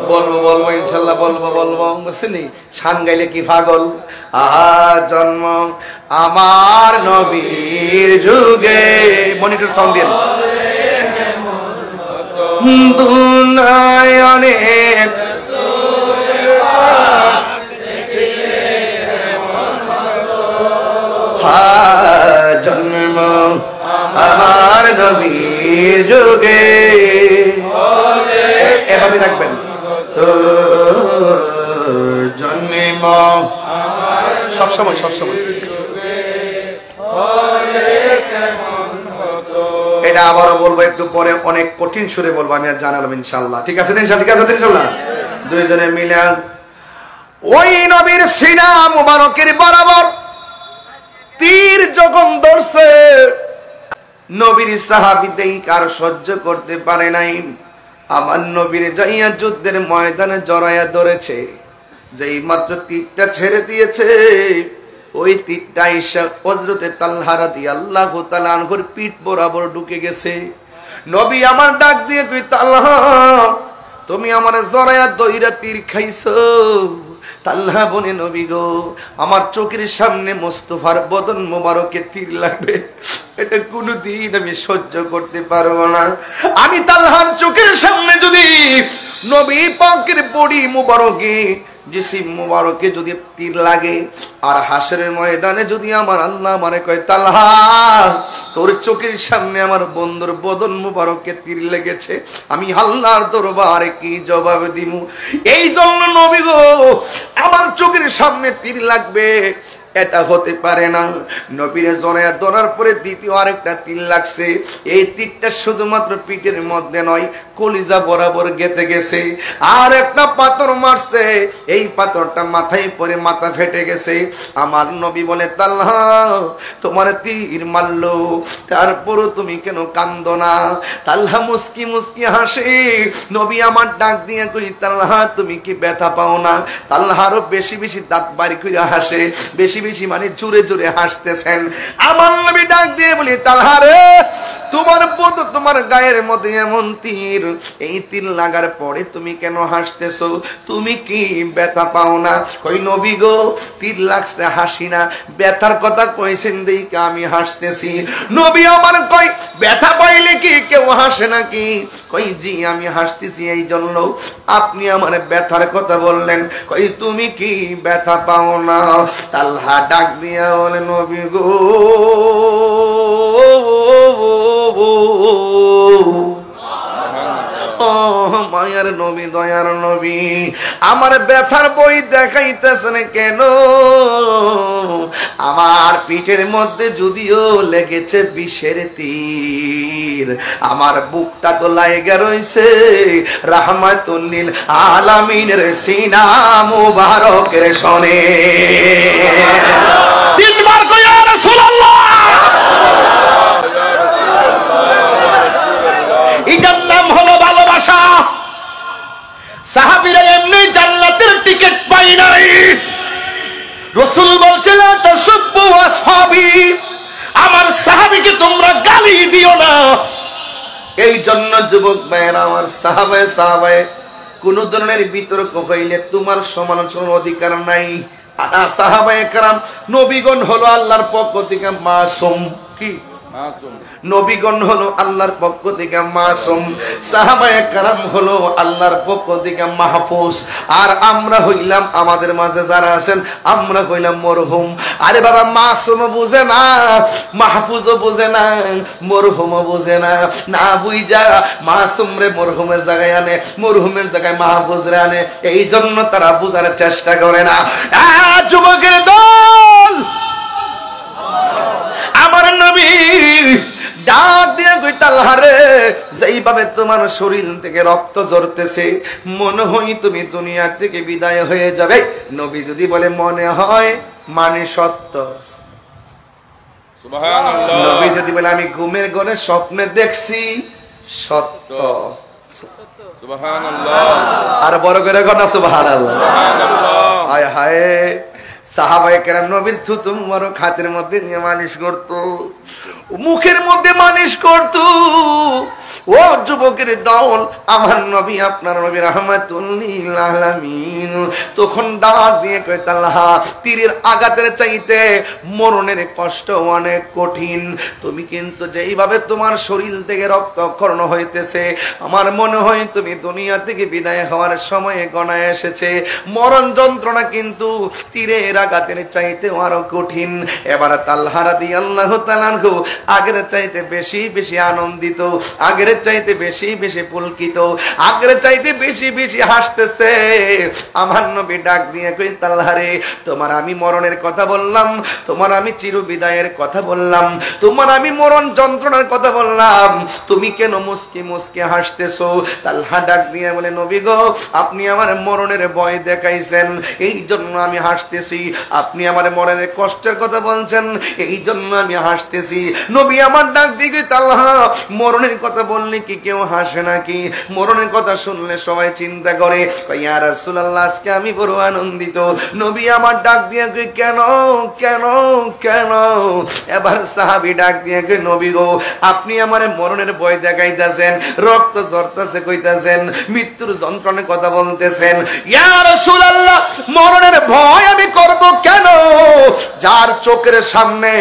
বলবো ইনশাল্লাহ বলবো বুঝছেনি শান গাইলে কি পাগল জন্ম আমার নবীর যুগে মনিটর সাউন্ড দিন দুনিয়ানে জন্ম আমার নবীর যুগে এভাবে রাখবেন জন্ম সবসময় এটা আবারও বলবো একটু পরে অনেক কঠিন সুরে বলবো আমি আর জানালাম ইনশাল্লাহ ঠিক আছে ইনশাল্লাহ দুইজনে মিলে ওই নবীর সিনা মুবারকের বরাবর তীর যখন ধরছে নবীর সাহাবীদের কার সহ্য করতে পারে নাই আমার নবীর যাইয়া যুদ্ধের ময়দানে জড়াইয়া ধরেছে যেই মাত্র তীরটা ছেড়ে দিয়েছে ওই তীরটা ঈশা হযরতে তালহা রাদিয়াল্লাহু তাআলা আনহুর পিঠ বরাবর ঢুকে গেছে নবী আমার ডাক দিয়ে কই তালহা তুমি আমারে জড়াইয়া দইরা তীর খাইছো তালহা বনে নবী গো আমার চোখের সামনে মুস্তাফার বদন মোবারকে তীর লাগবে এটা কোনদিন আমি সহ্য করতে পারবো না আমি তালহার চোখের সামনে যদি নবী পাকের বডি মোবারকে জিসিম মোবারকে যদি তীর লাগে আর হাসরের ময়দানে যদি আমার আল্লাহ মানে কয় তালহা তোর চোখের সামনে আমার বন্ধুর বদন মোবারকে তীর লেগেছে আমি আল্লাহর দরবারে কি জবাব দিব এই জন্য নবী গো আমার চোখের সামনে তীর লাগবে এটা হতে পারে না নবীরে জড়ায়া ধরার পরে দ্বিতীয় আরেকটা তীর লাগছে এই তীরটা শুধুমাত্র পিঠের মধ্যে নয় কলিজা বরাবর গেঁথে গেছে আর একটা পাথর মারছে এই পাথরটা মাথায় পড়ে মাথা ফেটে গেছে আমার নবী বলে তালহা তোমার তীর মারলো তারপরও তুমি কেন কান্দো না তালহা মুস্কি মুস্কি হাসে নবী আমার ডাক দিয়ে কই তালহা তুমি কি ব্যথা পাও না তালহা আরো বেশি বেশি দাঁত বাড়ি করে হাসে বেশি বেশি মানে জোরে জোরে হাসতেছেন আমার নবী ডাক দিয়ে বলি তালহা রে তোমার বদন তোমার গায়ের মধ্যে এমন তীর এই তীর লাগার পরে তুমি কেন হাসতেছো তুমি কি ব্যথা পাও না কই নবী গো তীর লাগছে হাসি না ব্যথার কথা কইছেন দেখি আমি হাসতেছি নবী আমার কই ব্যথা পাইলে কি কেউ হাসে নাকি কই জি আমি হাসতেছি এই জন্য আপনি আমার ব্যথার কথা বললেন কই তুমি কি ব্যথা পাও না তালহা ডাক দিয়া বলে নবী গো ও মায়ার নবী দয়ার নবী আমার ব্যথার বই দেখাইতেছেন কেন আমার পিঠের মধ্যে যদিও লেগেছে বিষের তীর আমার বুকটা তো লাইগা রইছে রাহমাতুল লিল আলামিনের সিনা মুবারকের শনে তিনবার কই ইয়া রাসূলুল্লাহ এটার নাম হলো ভালোবাসা তাসুব্বু আসহাবি, আমার সাহাবীকে তোমরা গালি দিও না। এই জন্য যুবক ভাইয়েরা আমার, সাহাবায়ে কোন ধরনের বিতর্ক হইলে তোমার সমালোচনার অধিকার নাই। সাহাবায়ে কেরাম নবীগণ হলো আল্লাহর পক্ষ থেকে মাসুম। কি নবীগণ হলো আল্লাহর পক্ষ থেকে মাসুম, সাহাবায়ে কেরাম হলো আল্লাহর পক্ষ থেকে মাহফুজ। আর আমরা হইলাম, আমাদের মাঝে যারা আছেন আমরা হইলাম মরহুম। আরে বাবা, মাসুম বুঝে না, মাহফুজও বুঝে না, মরহুমও বুঝে না। না বুঝা মাসুম রে মরহুমের জায়গায় আনে, মরহুমের জায়গায় মাহফুজ রে আনে। এই জন্য তারা বুঝার চেষ্টা করে না। যুবকের দল, আমার নবী ডাক দিয়ে কই, তালহা রে, যেইভাবে তোমার শরীর থেকে রক্ত ঝরতেছে মনে হয় তুমি দুনিয়া থেকে বিদায় হয়ে যাবে। নবী যদি বলে মনে হয়, মানে সত্য। সুবহানাল্লাহ। নবী যদি বলে আমি ঘুমের ঘরে স্বপ্নে দেখছি, সত্য। সুবহানাল্লাহ। আর বড় করে ঘটনা, সুবহানাল্লাহ। হায় হায়, সাহাবায়ে কেরাম নবীর থুতু মুবারক হাতের মধ্যে নিয়ে মালিশ করত, মুখের মধ্যে মালিশ করত। ও যুবকের দল, আমার নবী, আপনার নবী রাহমাতুল লিল আলামিন তখন ডাক দিয়ে কয়, তালহা, তীরের আঘাতের চাইতে মরণের কষ্ট অনেক কঠিন। তুমি কিন্তু যেইভাবে তোমার শরীর থেকে রক্তক্ষরণ হইতেছে, আমার মনে হয় তুমি দুনিয়া থেকে বিদায় হওয়ার সময় গণায় এসেছে। মরণ যন্ত্রণা কিন্তু তীরের আঘাতের চাইতে আরো কঠিন। এবার তালহা রাদিয়াল্লাহু তাআলা আনহু আগের চাইতে বেশি বেশি আনন্দিত, আগের চাইতে বেশি বেশি পুলকিত, আগের চাইতে বেশি বেশি হাসতেছে। আমার নবী ডাক দিয়ে কই, তালহা রে, তোমার আমি মরণের কথা বললাম, তোমার আমি চির বিদায়ের কথা বললাম, তোমার আমি মরণ যন্ত্রণার কথা বললাম, তুমি কেন মুস্কি মুস্কি হাসতেছো? তালহা ডাক দিয়ে বলে, নবী গো, আপনি আমার মরণের ভয় দেখাইছেন, এই জন্য আমি হাসতেছি। আপনি আমার মরণের কষ্টের কথা বলছেন, এই জন্য আমি হাসতেছি। নবী আমার ডাক দিয়ে, তালহা, মরণের কথা বললে কি কেউ হাসে নাকি? মরণের কথা শুনলে সবাই চিন্তা করে। ইয়া রাসূলুল্লাহ, আজকে আমি বড় আনন্দিত। নবী আমার ডাক দিয়ে, কেন কেন কেন? এবার সাহাবী ডাক দিয়ে, নবী গো, আপনি আমার মরণের ভয় দেখাইতেছেন, রক্ত ঝরতেছে কইতাছেন, মৃত্যুর যন্ত্রণার কথা বলতেছেন। ইয়া রাসূলুল্লাহ, মরণের ভয় আমি করব কেন? যার চোখের সামনে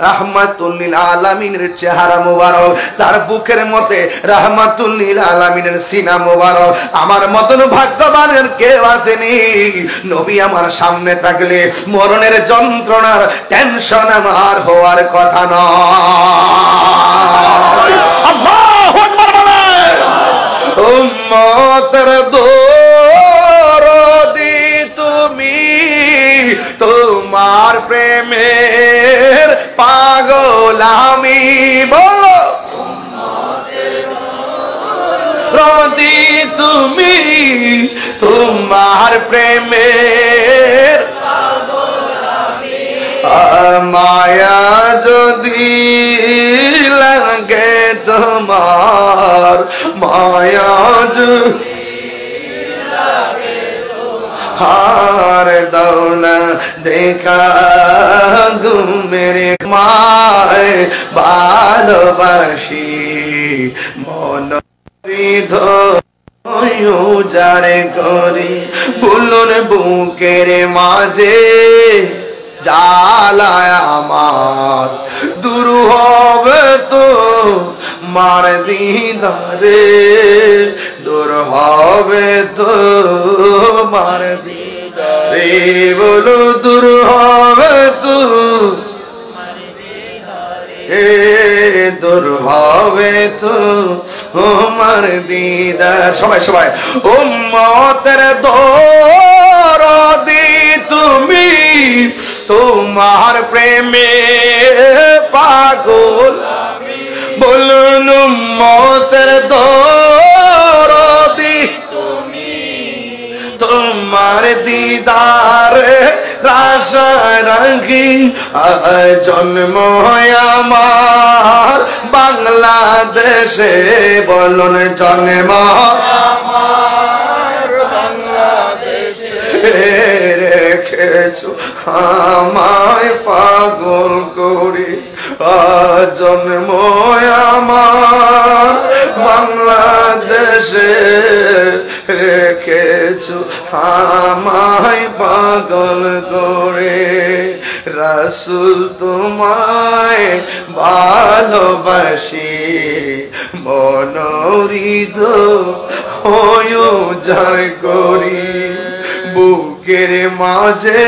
রাহমাতুল লিল আলামিনের চেহারা মোবারক, যার বুকের মধ্যে রাহমাতুল লিল আলামিনের সিনা মোবারক, আমার মতন ভাগ্যবানের কেউ আসেনি। নবী আমার সামনে থাকলে মরণের যন্ত্রণার টেনশন আমার হওয়ার কথা নয়। আল্লাহু আকবার বলেন। উম্মতের দরদি তুমি, তোমার প্রেমের পাগল আমি, বলো রদি তুমি, তোমার প্রেমের মায়া যদি লাগে তোমার, মায়া যদি হার দৌনা দেখা ঘুমের মায় ভালোবাসি মন যারে করি বুলুন বুকের মাঝে জ্বালায় আমার দূর হবে তো মার দিদারে, দূর হবে তো মার দিদারে, বলো দূর হবে তো দূর হবে তো আমার দিদার। সবাই সবাই, উম্মতের দরদি তুমি, তোমার প্রেমে পাগল বলুন, উম্মতের দরদি তুমি, তোমার দিদারে আশা রাখি জন্ম আমার বাংলাদেশে, বলুন জন্ম আমার বাংলাদেশে, রেখেছো আমায় জন্ম আমার বাংলাদেশে, রেখেছো আমায় পাগল করে। রাসূল তোমায় ভালোবাসি, মনোহৃদ হয়ে যায় করি। বুকের মাঝে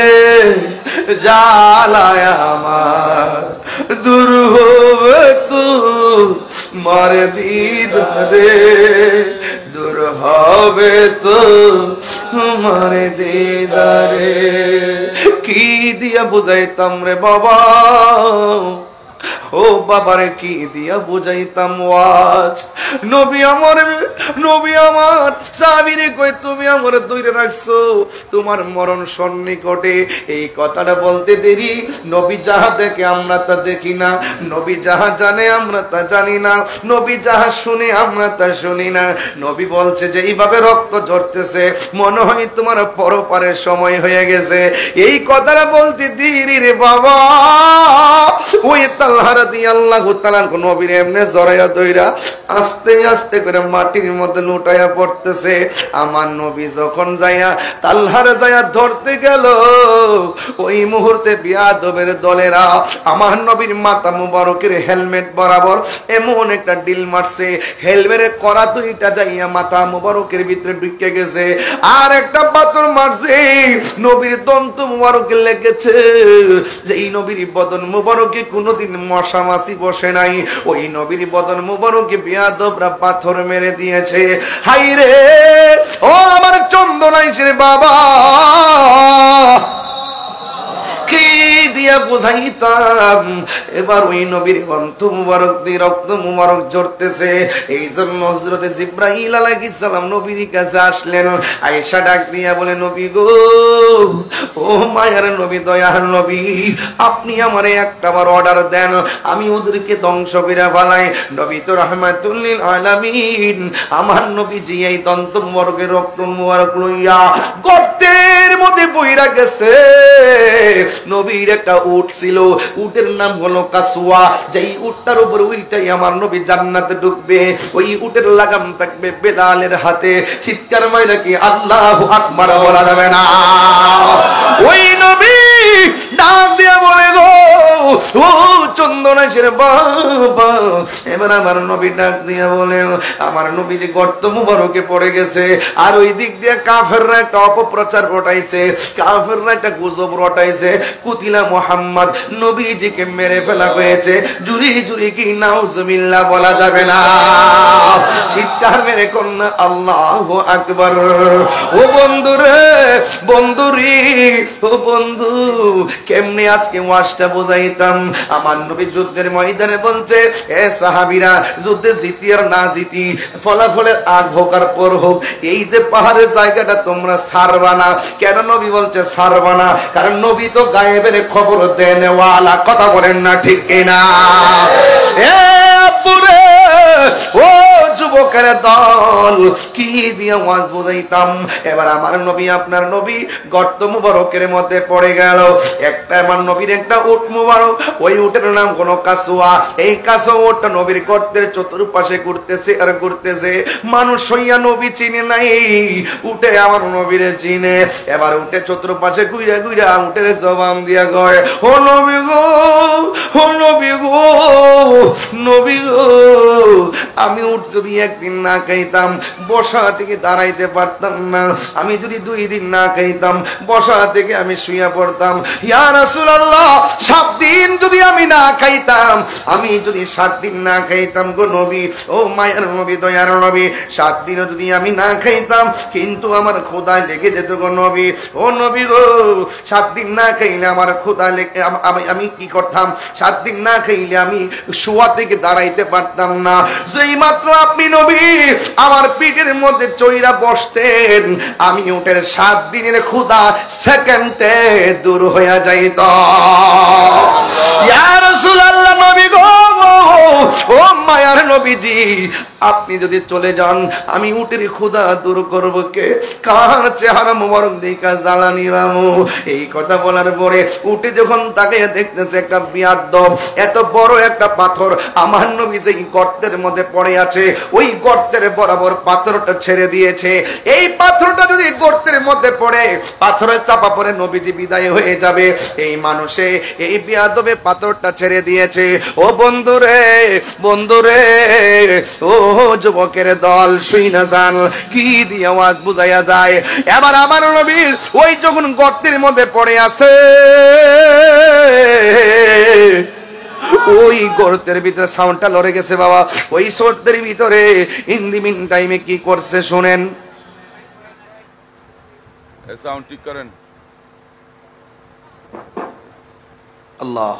জ্বালায় আমার, দূর হবে তো মার দিদারে, দূর হবে তো মার দিদারে। কি দিয়া বুঝাইতাম রে বাবা, ও বাবারে কি দিয়া বুঝাইতাম ওয়াজ। নবী আমার সাহাবীরে কই তুমি আমারে দূরে রাখছো, তোমার মরণ সন্নিকটে। এই কথাটা বলতে দেরি, নবী যাহা দেখে আমরা তা দেখি না, নবী যাহা জানে আমরা তা জানি না, নবী যাহা শুনে আমরা তা শুনি না। নবী বলছে যে এইভাবে রক্ত ঝরতেছে, মনে হয় তোমার পরপারের সময় হয়ে গেছে। এই কথাটা বলতে দেরি রে বাবা। ওই তালহা রাদিয়াল্লাহু তাআলা নবীর এমনে জড়াইয়া ধইরা আস্তে আস্তে করে মাটির মধ্যে লুটাইয়া পড়তেছে। আমার নবী যখন যাইয়া তালহারে যাইয়া ধরতে গেল, ওই মুহূর্তে বিয়াদবের দলেরা আমার নবীর মাথা মুবারকের হেলমেট বরাবর এমন একটা ডিল মারছে, হেলমেটের করা দুইটা যাইয়া মাথা মুবারকের ভিতরে ঢুকে গেছে। আর একটা পাথর মারছে, নবীর দন্ত মুবারকে লেগেছে। যে এই নবীর বদন মুবারকে কোনোদিন মশা মাছি বসে নাই, ওই নবীর বদন মুবারকে বিয়াদবরা পাথর মেরে দিয়েছে। হাই রে ও আমার চন্দনাইশের বাবা, কি দিয়া বুঝাইতাম। এবার ওই নবীর বন্ধ মুবারক দিয়ে রক্ত মুবারক ঝরতেছে। এই জন্য হযরতে জিবরাইল আলাইহিস সালাম নবীর কাছে আসলেন। আয়েশা ডাক দিয়া বলে, নবী গো, ও মায়ার নবী, দয়ার নবী, আপনি আমারে একটাবার অর্ডার দেন, আমি ওদেরকে ধ্বংস করে ফেলাই। নবী তো রাহমাতুল লিল আলামিন। আমার নবীজি এই দন্ত মুবারকের রক্ত মুবারক লইয়া গর্তের মধ্যে বইরা গেছে। নবীর একটা উট ছিল, উটের নাম হলো কাসওয়া। যেই উটটার উপর ওইটাই আমার নবী জান্নাতে ঢুকবে। ওই উটের লাগাম থাকবে বেলালের হাতে। চিৎকার মাইরা কি আল্লাহু আকবার বলা যাবে না? ওই নবী ডাক দিয়ে বলে, গো ও চন্দনাইশের বাবা। এবার আমার নবী ডাক দিয়ে বলে, আমার নবী যে গর্ত মুবারকে পড়ে গেছে, আর ওই দিক দিয়ে কাফেররা একটা অপপ্রচার রটাইছে, কাফেররা একটা গুজব রটাইছে, কুতিলা মুহাম্মদ, নবীজিকে মেরে ফেলা হয়েছে। জুরি জুরি কি নাউজুবিল্লাহ বলা যাবে না? চিৎকার মেরে কন্যা আল্লাহু আকবার। ও বন্ধুরে, বন্ধুরি, ও বন্ধু, কেমনে আজকে ওয়াজটা বোঝাইতাম। আমার নবী যুদ্ধের ময়দানে বলছে, এ সাহাবীরা, যুদ্ধে জিতি আর না জিতি, ফলাফলের আগ হোক আর পর হোক, এই যে পাহাড়ের জায়গাটা তোমরা ছাড়বা না। কেন নবী বলছে ছাড়বা না? কারণ নবী তো গায়েবের খবর দেনেওয়ালা। কথা বলেন না ঠিক কিনা? এ পুরে ও যুবকের দল, কি দিয়ে ওয়াজ বোঝাইতাম। এবার আমার নবী, আপনার নবী গর্ত মুবারকের মধ্যে পড়ে গেল। একটা আমার নবীর একটা উট মুবারক, ওই উটের নাম হলো কাসওয়া। এই কাসওয়া উটটা নবীর গর্তের চতুর্পাশে ঘুরতেছে আর ঘুরতেছে। মানুষ হইয়া নবী চিনে নাই, উঠে আমার নবীরে চিনে। এবার উঠে চতুর্পাশে ঘুরে ঘুরে উটের জবান দিয়া গয়, ও নবী গো, ও নবী গো, নবী গো, আমি উঠ যদি একদিন না খাইতাম, বসা থেকে দাঁড়াইতে পারতাম না। আমি যদি 2 দিন না খাইতাম, বসা থেকে আমি শুয়ে পড়তাম। ইয়া রাসূলুল্লাহ, 7 দিন যদি আমি না খাইতাম, আমি যদি 7 দিন না খাইতাম গো নবী, ও মায়ের নবী, দয়ার নবী, 7 দিনও যদি আমি না খাইতাম, কিন্তু আমার ক্ষুধা লেগে যেত গো নবী। ও নবী গো, 7 দিন না খাইলে আমার ক্ষুধা লেগে আমি কি করতাম? 7 দিন না খাইলে আমি শোয়া থেকে দাঁড়াইতে পারতাম না। যেই মাত্র আপনি নবী আমার পিঠের মধ্যে চইরা বসতেন, আমি উটের 7 দিনের ক্ষুধা সেকেন্ডে দূর হয়ে যাইত। ইয়া রাসূলুল্লাহ, নবী গো, ও মায়ার নবীজি আপনি যদি চলে যান আমি উটের ক্ষুধা দূর করব কে? কার চেহারা মোবারক দেখা জ্বালানি বামু। এই কথা বলার পরে উঠে যখন তাকে দেখতেছে একটা বিয়াদ্দব এত বড় একটা পাথর আমার নবী যেই গর্তের মধ্যে পড়ে আছে ওই গর্তের বরাবর পাথরটা ছেড়ে দিয়েছে। এই পাথরটা যদি গর্তের মধ্যে পড়ে পাথরের চাপা পড়ে নবীজি বিদায় হয়ে যাবে। এই মানুষে এই বিয়াদবে পাথরটা ছেড়ে দিয়েছে। ও বন্ধুরে বন্ধুরে ও যুবকের দল শুই না জান কি দিয়ে আওয়াজ বুঝাইয়া যায়। এবার আমার নবীর ওই যখন গর্তের মধ্যে পড়ে আছে ওই গর্তের ভিতরে সাউন্ডটা লড়ে গেছে বাবা। ওই গর্তের ভিতরে ইন দি মিন টাইমে কি করছে শুনেন। সাউন্ড ঠিক করেন। আল্লাহ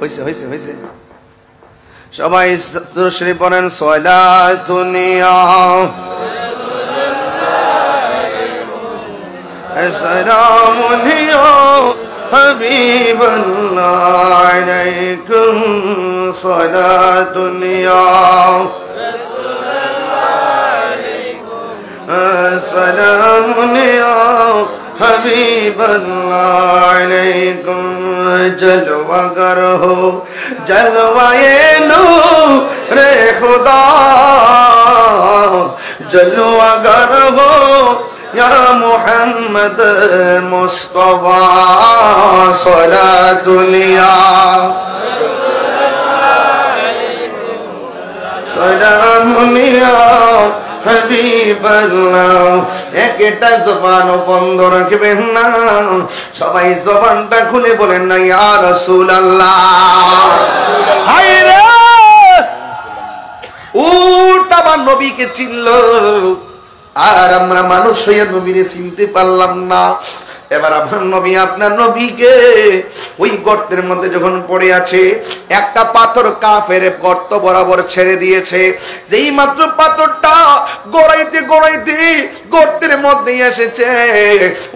হইছে হইছে হইছে সবাই দুরূদ শরীফ পড়েন। সালাত দুনিয়া আসসালামুনিয়া হাবিবাল্লাহ আলাইকুম সালাত দুনিয়া আসসালামুনিয়া হাবিবাল্লাহ আলাইকুম জলওয়াগার হো জলওয়ায়ে নূরে খুদা জলওয়াগার হো ইয়া মুহাম্মদ মুস্তাফা সালাতুনিয়া সালামুনিয়া হাবিবাল্লাহ। একটা জবানও বন্ধ রাখবেন না, সবাই জবানটা খুলে বলেন না ইয়া রাসূলুল্লাহ। হায়রে উট আমার নবীকে চিনলো আর আমরা মানুষ হইয়া নবীরে চিনতে পারলাম না। এবার আপনার নবী আপনার নবীকে ওই গর্তের মধ্যে যখন পড়ে আছে একটা পাথর কাফের গর্ত বরাবর ছেড়ে দিয়েছে। যেই মাত্র পাথরটা গড়াইতে গড়াইতে গর্তের মধ্যে এসেছে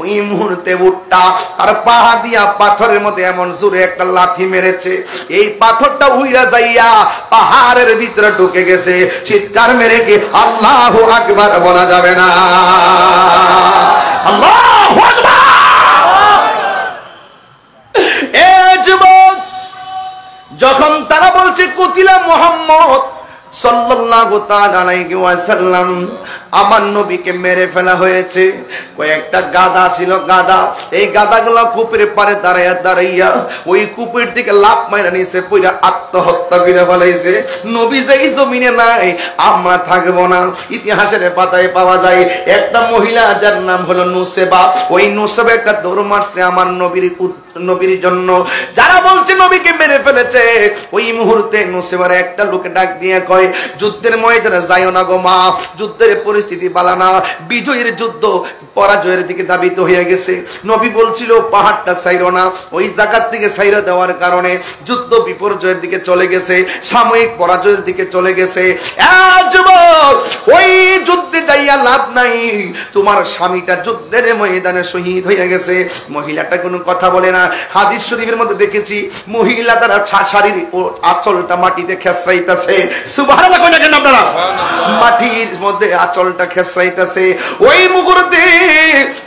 ওই মুহূর্তে উটটা তার পা দিয়া পাথরের মধ্যে এমন জোরে একটা লাথি মেরেছে এই পাথরটা উইরা যাইয়া পাহাড়ের ভিতরে ঢুকে গেছে। চিৎকার মেরে কি আল্লাহু আকবার বলা যাবে না? আল্লাহু আকবার। যখন তারা বলছে কুতিলা মুহাম্মদ সাল্লাল্লাহু তাআলা আলাইহি ওয়াসাল্লাম আমার নবীকে মেরে ফেলা হয়েছে। কয়েকটা গাদা ছিল গাদা, এই গাদাগুলো কূপের পারে দাঁড়াইয়া দাঁড়াইয়া ওই কূপের দিকে লাফ মাইরা নিছে পইরা আত্মহত্যা করে ফেলাইছে। নবী যেই জমিনে নাই আমরা থাকবো না। ইতিহাসের পাতায় পাওয়া যায় একটা মহিলা যার নাম হলো নুসেবা, ওই নুসেবা একটা দৌড় মারছে আমার নবীর জন্য। যারা বলছে নবীকে মেরে ফেলেছে ওই মুহূর্তে নুসেবার একটা লোকে ডাক দিয়ে কয় যুদ্ধের ময়দানে যাইও না গো মা, যুদ্ধের পরিস্থিতি বালা না, বিজয়ের যুদ্ধ পরাজয়ের দিকে ধাবিত হয়ে গেছে। নবী বলছিল পাহাড়টা ছাইরো না, ওই জায়গার থেকে ছাইরা দেওয়ার কারণে যুদ্ধ বিপর্যয়ের দিকে চলে গেছে, সাময়িক পরাজয়ের দিকে চলে গেছে। যুবক ওই যুদ্ধে যাইয়া লাভ নাই, তোমার স্বামীটা যুদ্ধের ময়দানে শহীদ হয়ে গেছে। মহিলাটা কোনো কথা বলে না। হাদিস শরীফের মধ্যে দেখেছি মহিলা তারা শাড়ির আঁচলটা মাটিতে খেসরাইতেছে। সুবহানাল্লাহ কই না কেন আপনারা? মাটির মধ্যে আঁচলটা খেসরাইতেছে। ওই মুহূর্তে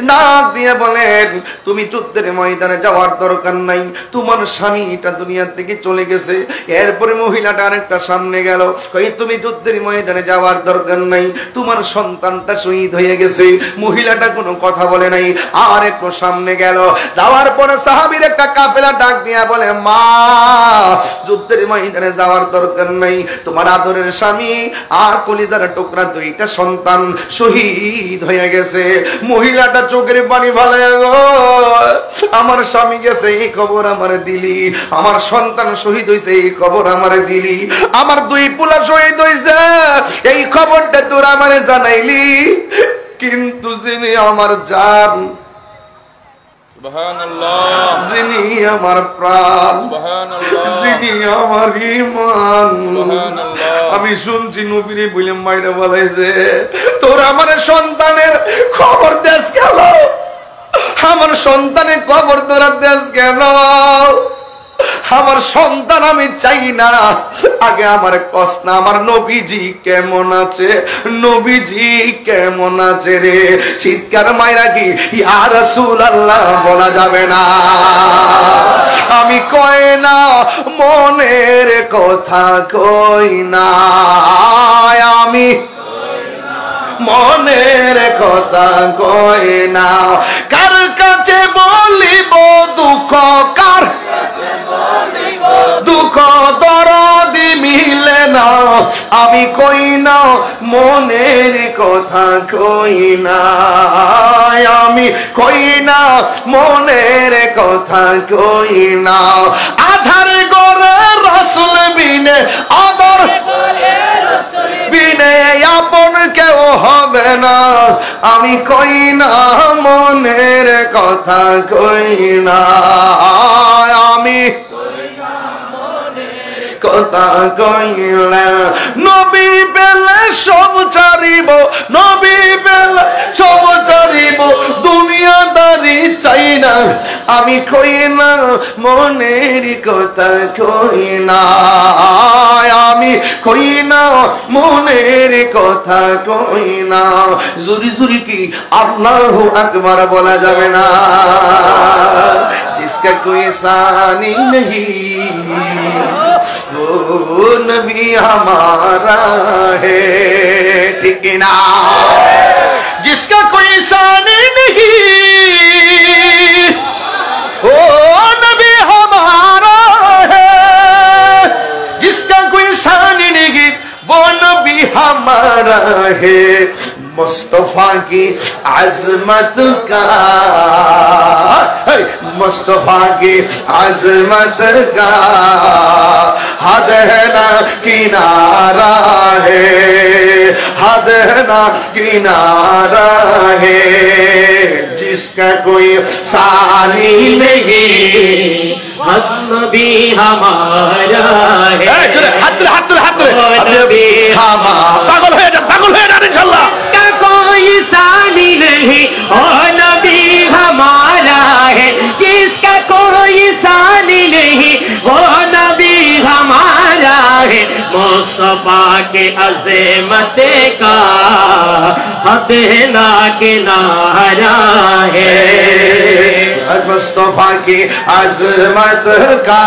নাক দিয়ে বলেন তুমি যুদ্ধের ময়দানে যাওয়ার দরকার নাই, তোমার স্বামীটা দুনিয়া থেকে চলে গেছে। এরপরে মহিলাটা আরেকটা সামনে গেল, কই তুমি যুদ্ধের ময়দানে যাওয়ার দরকার নাই, তোমার সন্তানটা শহীদ হয়ে গেছে। মহিলাটা কোনো কথা বলে নাই। আর একটু সামনে গেল, যাওয়ার পরে সাহাবীর একটা কাফেলা ডাক দিয়া বলে মা যুদ্ধের ময়দানে যাওয়ার দরকার নাই, তোমার আদরের স্বামী আর কলিজার টুকরা দুইটা সন্তান শহীদ হয়ে গেছে। মহিলাটা চোখের পানি ফেলে গো আমার স্বামী গেছে এই খবর আমার দিলি, আমার সন্তান শহীদ হয়েছে এই খবর আমার দিলি, আমার দুই পোলা শহীদ হয়েছে এই খবরটা তোর আমারে জানাইলি, কিন্তু যিনি আমার জান, সুবহানাল্লাহ, যিনি আমার প্রাণ, সুবহানাল্লাহ, যিনি আমার ঈমান, সুবহানাল্লাহ, আমি শুনছি নবীরে বলে মাইরা বলাইছে তোর আমার সন্তানের খবর দেশ গেল, আমার সন্তানের খবর তোরা দেশ গেল, আমার সন্তান আমি চাই না, আগে আমার কসনা আমার নবীজি কেমন আছে, নবীজি কেমন আছে রে। চিৎকার মাইরা কি ইয়া রাসূলুল্লাহ বলা যাবে না? আমি কই না মনের কথা কই না, আমি মনের কথা কই না। কার কাছে বলিব দুঃখ, কার দুঃখ দরদি মিলে না, আমি কই না মনের কথা কই না, আমি কই না মনের কথা কই না। আধার গরে রাসূল বিনে, আদর বিনে আপন কেউ হবে না, আমি কই না মনের কথা কই না, আমি কথা কইলা। নবী পেলে সব ছাড়িব, নবী পেলে সব ছাড়িব, দুনিয়াদারি চাই না, আমি কই না মনের কথা কই না, আমি কই না মনের কথা কই না। জুরি জুরি কি আল্লাহু আকবার বলা যাবে না? जिसका कोई सानी नहीं वो नबी हमारा है, ठीक ना? जिसका कोई सानी नहीं वो नबी हमारा है, जिसका कोई सानी नहीं वो नबी हमारा है। मुस्तफा की अजमत का, मुस्तफा की अजमत का हद है ना किनारा है, हद है ना किनारा है। जिसका कोई सानी नहीं हद नबी हमारा है। हाथ नबी हमारा, पागल हो जा इंशाल्लाह। कोई सानी नहीं ओ नबी हमारा है, जिसका कोई सानी नहीं वो नबी हमारा है। मुस्तफा के अज़मत का हद ना किनारा है, मुस्तफा की अज़मत का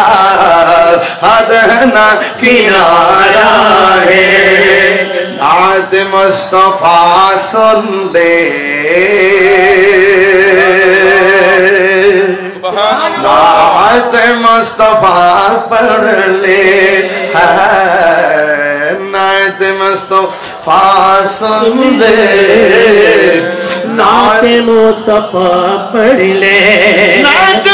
हद ना किनारा है। नात मुस्तफा सुन दे, नात मुस्तफा पढ़ ले, नात मुस्तफा सुन दे, नात मुस्तफा पढ़ ले, नात